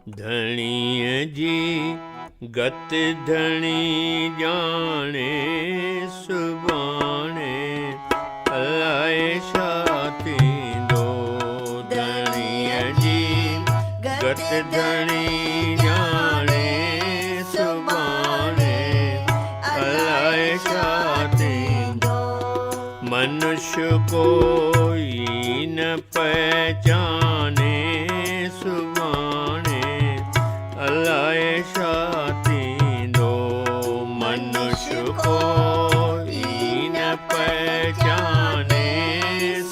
धणीअ जी गत धणी जाने सुभाणे अलाए छा थींदो। धणीअ जी गत धणी जाने सुभाणे अलाए छा थींदो। मनुष्य कोई न पहचाने सुभाणे अलाए छा थींदो। मनुष्य कोई न पहचाने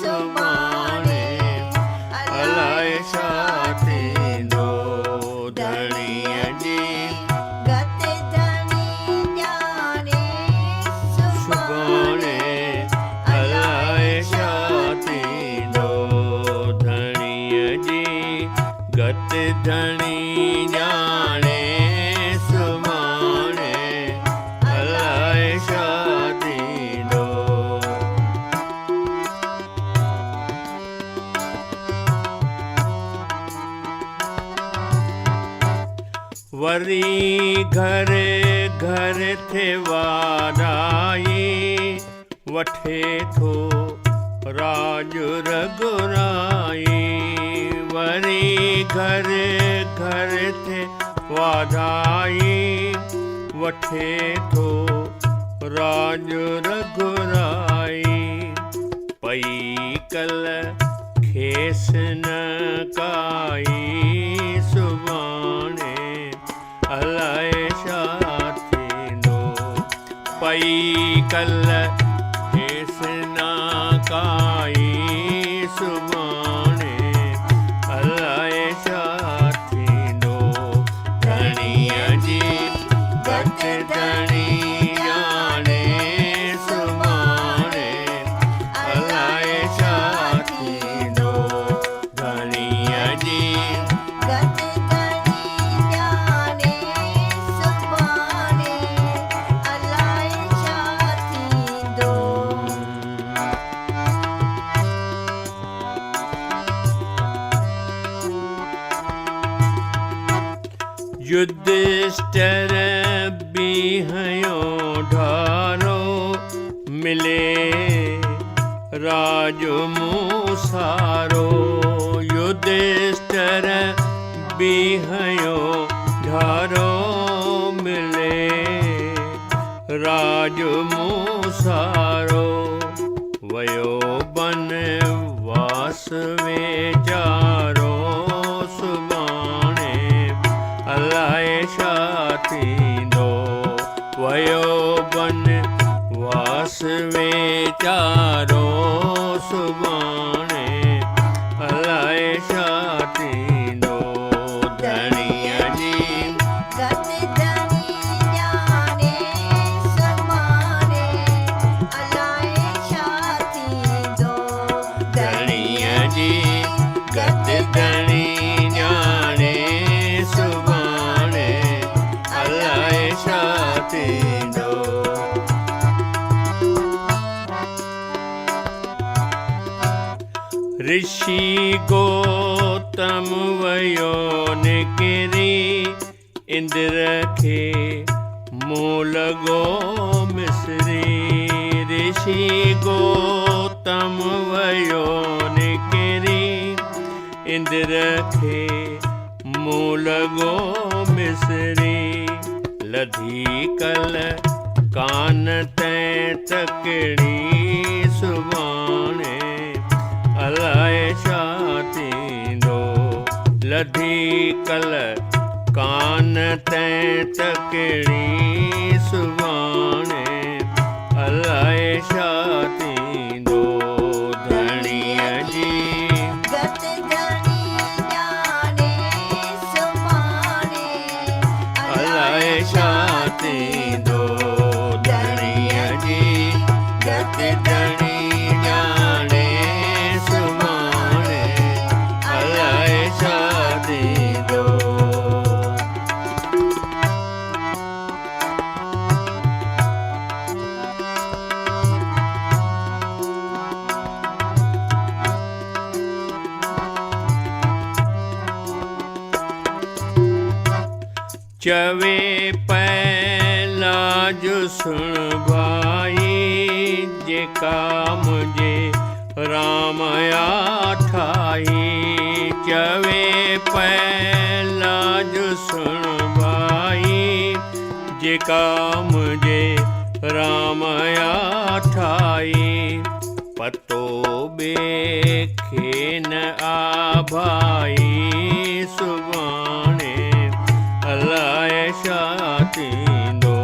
सुभाणे अलाए छा थींदो। धणीअ जी गत धणी जाने सुभाणे अलाए छा थींदो। धणीअ जी गत धणी जाने सुभाणे अलाए छा थींदो। वरी घर घर थे वाराई वठे थो राज रघुराई। वरी घर घर थे वाराई वठे थो राज रघुराई। पई कल खेस न काई सुभाणे अलाए छा थींदो। पई कल खेस न काई सुभाणे अलाए छा थींदो। धणीअ जी गत धणी जाने सुभाणे अलाए छा थींदो। धणीअ जी गत धणी जाने सुभाणे अलाए छा थींदो। युधिष्ठिर बीहयो ढारो मिले राज मूसारो। युधिष्ठिर बीहयो ढारो मिले राज मूसारो। वयो बनवास वेचारो सुभाणे अलाए छा थींदो। वयो बनवास वेचारो सुभाणे अलाए छा थींदो। धणीअ जी गत धणी जाने सुभाणे अलाए छा थींदो। धणीअ जी गत धणी जाने सुभाणे अलाए छा थींदो। ऋषि गौतम वयो निकिरी इंद्र खे मुंहुं लॻो मिसरी। ऋषि गौतम वयो निकिरी इंद्र खे मुंहुं लॻो मिसरी। लधी कल कान तैं तकड़ी सुभाणे अलाए छा थींदो। लधी कल कान तैं तकड़ी सुभाणे अलाए छा थींदो। धणीअ जी गत धणी जाने सुभाणे अलाए छा थींदो। धणीअ जी गत धणी जाने सुभाणे अलाए छा थींदो। चवे पहला जो सुन भाई, जे काम जे राम आठाई। चवे पहला जो सुन भाई, जे काम जे राम आठाई। पतो बेखे न आभाई, सुभाणे अलाए छा थींदो।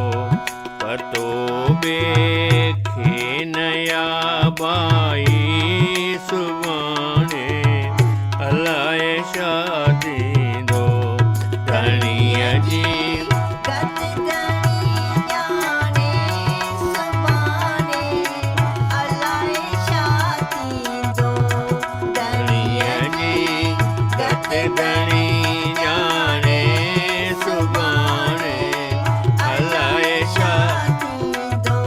पतो बेखे न आभाई, सुभाणे अलाए छा थींदो। धणीअ जी गत धणी ॼाणे, सुभाणे अलाए छा थींदो। धणीअ जी गत धणी ॼाणे, सुभाणे अलाए छा थींदो।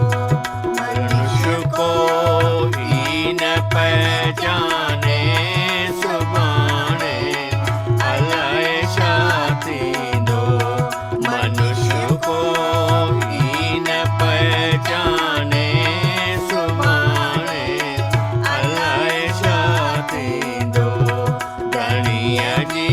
मनुष्य कोई न पहचाने, सुभाणे अलाए छा थींदो। मनुष्य कोई न पहचाने, सुभाणे अलाए छा थींदो। धणीअ जी